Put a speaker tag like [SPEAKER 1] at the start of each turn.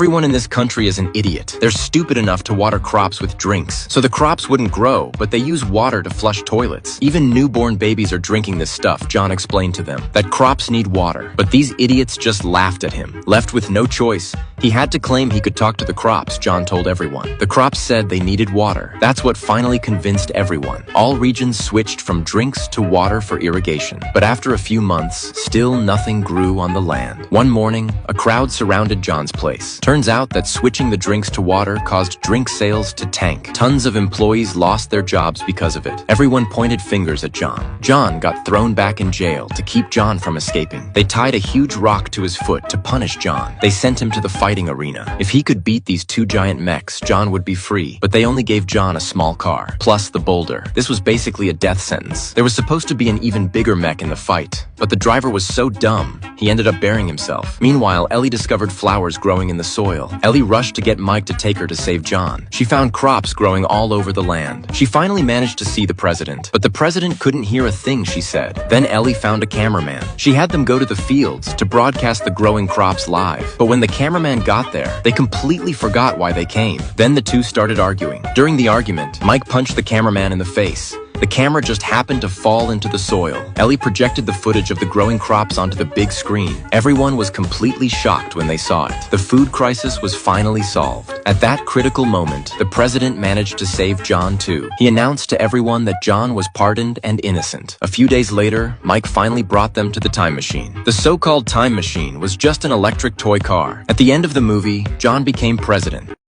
[SPEAKER 1] Everyone in this country is an idiot. They're stupid enough to water crops with drinks. So the crops wouldn't grow, but they use water to flush toilets. Even newborn babies are drinking this stuff, John explained to them. That crops need water. But these idiots just laughed at him. Left with no choice, he had to claim he could talk to the crops, John told everyone. The crops said they needed water. That's what finally convinced everyone. All regions switched from drinks to water for irrigation. But after a few months, still nothing grew on the land. One morning, a crowd surrounded John's place. Turns out that switching the drinks to water caused drink sales to tank. Tons of employees lost their jobs because of it. Everyone pointed fingers at John. John got thrown back in jail to keep John from escaping. They tied a huge rock to his foot to punish John. They sent him to the fighting arena. If he could beat these two giant mechs, John would be free. But they only gave John a small car, plus the boulder. This was basically a death sentence. There was supposed to be an even bigger mech in the fight, but the driver was so dumb, he ended up burying himself. Meanwhile, Ellie discovered flowers growing in the soil. Ellie rushed to get Mike to take her to save John. She found crops growing all over the land. She finally managed to see the president, but the president couldn't hear a thing she said. Then Ellie found a cameraman. She had them go to the fields to broadcast the growing crops live. But when the cameraman got there, they completely forgot why they came. Then the two started arguing. During the argument, Mike punched the cameraman in the face. The camera just happened to fall into the soil. Ellie projected the footage of the growing crops onto the big screen. Everyone was completely shocked when they saw it. The food crisis was finally solved. At that critical moment, the president managed to save John too. He announced to everyone that John was pardoned and innocent. A few days later, Mike finally brought them to the time machine. The so-called time machine was just an electric toy car. At the end of the movie, John became president.